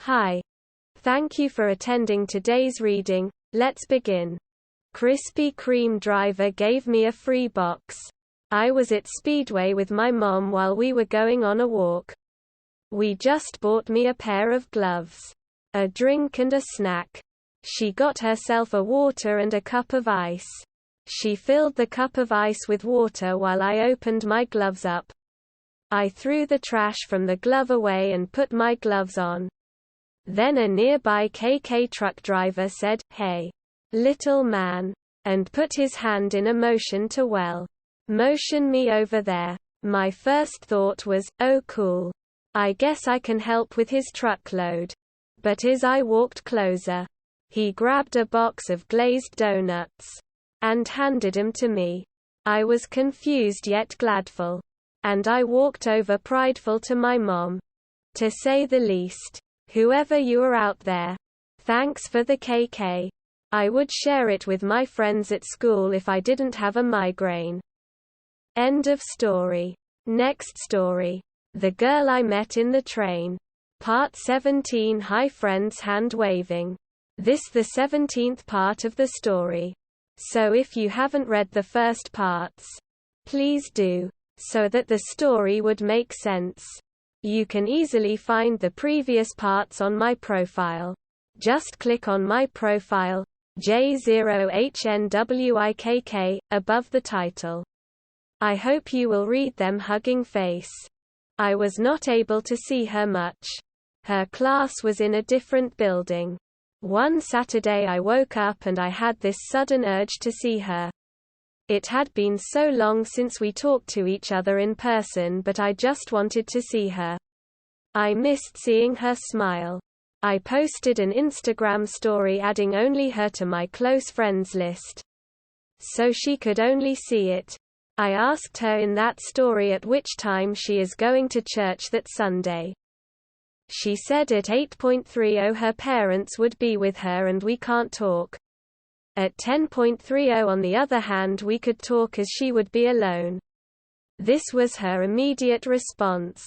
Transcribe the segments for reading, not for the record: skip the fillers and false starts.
Hi. Thank you for attending today's reading. Let's begin. Krispy Kreme driver gave me a free box. I was at Speedway with my mom while we were going on a walk. We just bought me a pair of gloves, a drink and a snack. She got herself a water and a cup of ice. She filled the cup of ice with water while I opened my gloves up. I threw the trash from the glove away and put my gloves on. Then a nearby KK truck driver said, "Hey, little man," and put his hand in a motion to motion me over there. My first thought was, oh cool. I guess I can help with his truckload. But as I walked closer, he grabbed a box of glazed donuts and handed them to me. I was confused yet gladful. And I walked over prideful to my mom. To say the least. Whoever you are out there, thanks for the KK. I would share it with my friends at school if I didn't have a migraine. End of story. Next story. The girl I met in the train. Part 17. Hi friends, hand waving. This the 17th part of the story. So if you haven't read the first parts, please do, so that the story would make sense. You can easily find the previous parts on my profile. Just click on my profile, J0HNWIKK, above the title. I hope you will read them hugging face. I was not able to see her much. Her class was in a different building. One Saturday I woke up and I had this sudden urge to see her. It had been so long since we talked to each other in person, but I just wanted to see her. I missed seeing her smile. I posted an Instagram story adding only her to my close friends list, so she could only see it. I asked her in that story at which time she is going to church that Sunday. She said at 8:30 her parents would be with her and we can't talk. At 10:30 on the other hand we could talk as she would be alone. This was her immediate response.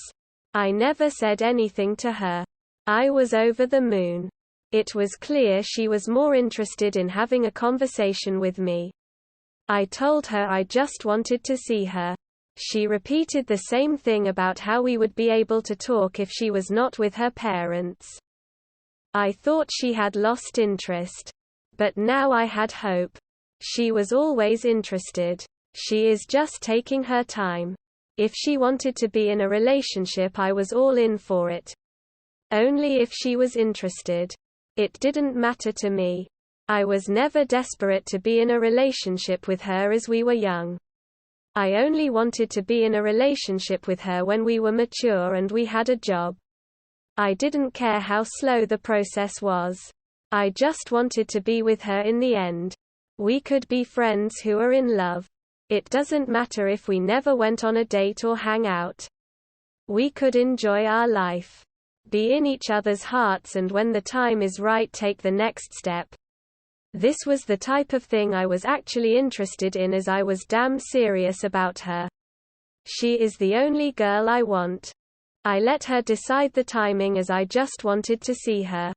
I never said anything to her. I was over the moon. It was clear she was more interested in having a conversation with me. I told her I just wanted to see her. She repeated the same thing about how we would be able to talk if she was not with her parents. I thought she had lost interest. But now I had hope. She was always interested. She is just taking her time. If she wanted to be in a relationship, I was all in for it. Only if she was interested. It didn't matter to me. I was never desperate to be in a relationship with her as we were young. I only wanted to be in a relationship with her when we were mature and we had a job. I didn't care how slow the process was. I just wanted to be with her in the end. We could be friends who are in love. It doesn't matter if we never went on a date or hang out. We could enjoy our life. Be in each other's hearts and when the time is right take the next step. This was the type of thing I was actually interested in as I was damn serious about her. She is the only girl I want. I let her decide the timing as I just wanted to see her.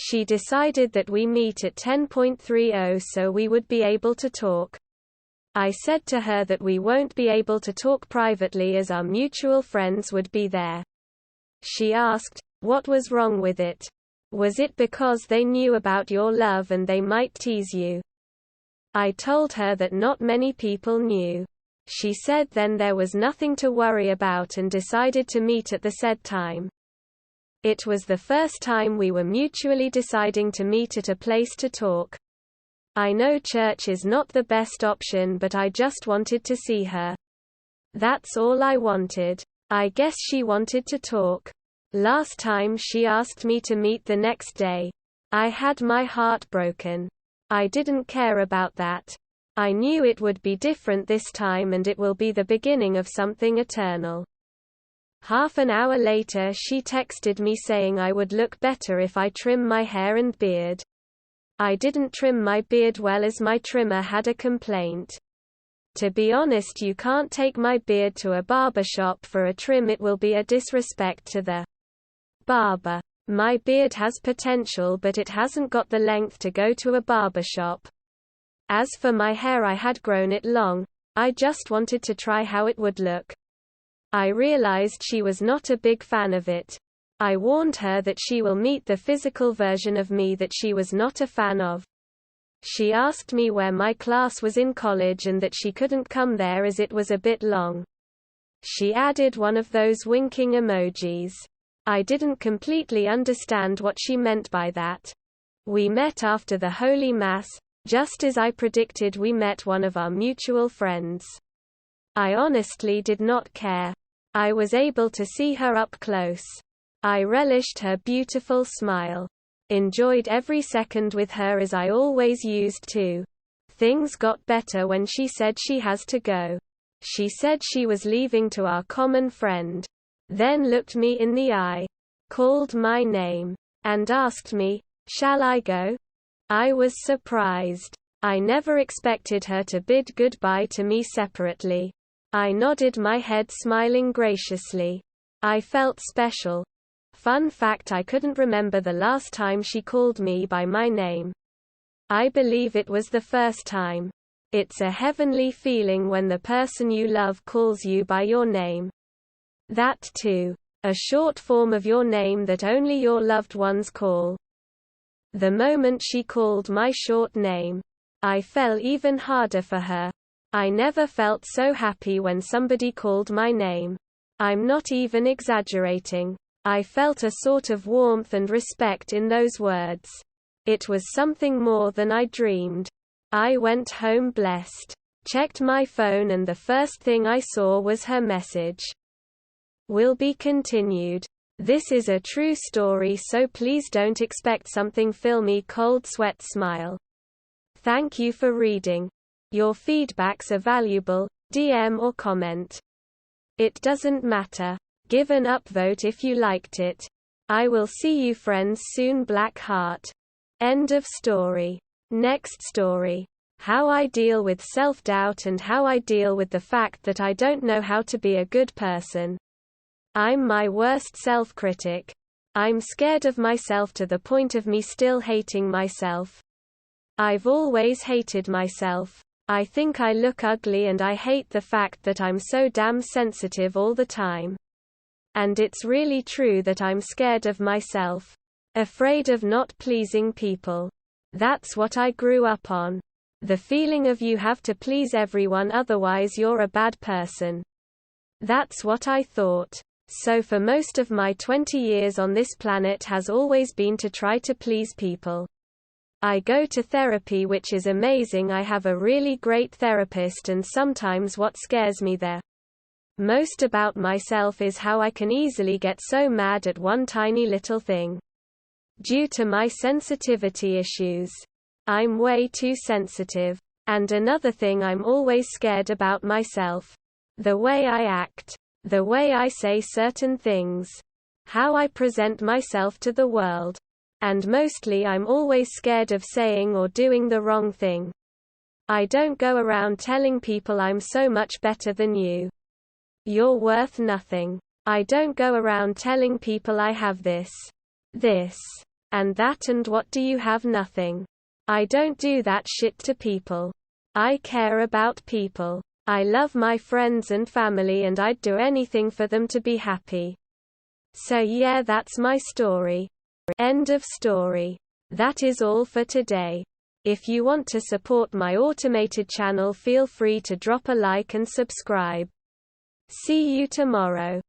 She decided that we meet at 10:30 so we would be able to talk. I said to her that we won't be able to talk privately as our mutual friends would be there. She asked, what was wrong with it? Was it because they knew about your love and they might tease you? I told her that not many people knew. She said then there was nothing to worry about and decided to meet at the said time. It was the first time we were mutually deciding to meet at a place to talk. I know church is not the best option, but I just wanted to see her. That's all I wanted. I guess she wanted to talk. Last time she asked me to meet the next day. I had my heart broken. I didn't care about that. I knew it would be different this time and it will be the beginning of something eternal. Half an hour later she texted me saying I would look better if I trim my hair and beard. I didn't trim my beard well as my trimmer had a complaint. To be honest, you can't take my beard to a barber shop for a trim, it will be a disrespect to the barber. My beard has potential, but it hasn't got the length to go to a barbershop. As for my hair, I had grown it long. I just wanted to try how it would look. I realized she was not a big fan of it. I warned her that she will meet the physical version of me that she was not a fan of. She asked me where my class was in college and that she couldn't come there as it was a bit long. She added one of those winking emojis. I didn't completely understand what she meant by that. We met after the Holy Mass. Just as I predicted, we met one of our mutual friends. I honestly did not care. I was able to see her up close. I relished her beautiful smile. Enjoyed every second with her as I always used to. Things got better when she said she has to go. She said she was leaving to our common friend. Then looked me in the eye, called my name, and asked me, "Shall I go?" I was surprised. I never expected her to bid goodbye to me separately. I nodded my head, smiling graciously. I felt special. Fun fact: I couldn't remember the last time she called me by my name. I believe it was the first time. It's a heavenly feeling when the person you love calls you by your name. That too. A short form of your name that only your loved ones call. The moment she called my short name, I fell even harder for her. I never felt so happy when somebody called my name. I'm not even exaggerating. I felt a sort of warmth and respect in those words. It was something more than I dreamed. I went home blessed. Checked my phone and the first thing I saw was her message. Will be continued. This is a true story, so please don't expect something filmy. Cold sweat smile. Thank you for reading. Your feedbacks are valuable. DM or comment. It doesn't matter. Give an upvote if you liked it. I will see you friends soon. Black Heart. End of story. Next story. How I deal with self-doubt and how I deal with the fact that I don't know how to be a good person. I'm my worst self-critic. I'm scared of myself to the point of me still hating myself. I've always hated myself. I think I look ugly and I hate the fact that I'm so damn sensitive all the time. And it's really true that I'm scared of myself. Afraid of not pleasing people. That's what I grew up on. The feeling of you have to please everyone, otherwise you're a bad person. That's what I thought. So for most of my 20 years on this planet has always been to try to please people. I go to therapy, which is amazing. I have a really great therapist, and sometimes what scares me there most about myself is how I can easily get so mad at one tiny little thing. Due to my sensitivity issues. I'm way too sensitive. And another thing, I'm always scared about myself. The way I act. The way I say certain things. How I present myself to the world. And mostly I'm always scared of saying or doing the wrong thing. I don't go around telling people I'm so much better than you. You're worth nothing. I don't go around telling people I have this, and that, and what do you have? Nothing. I don't do that shit to people. I care about people. I love my friends and family, and I'd do anything for them to be happy. So yeah, that's my story. End of story. That is all for today. If you want to support my automated channel, feel free to drop a like and subscribe. See you tomorrow.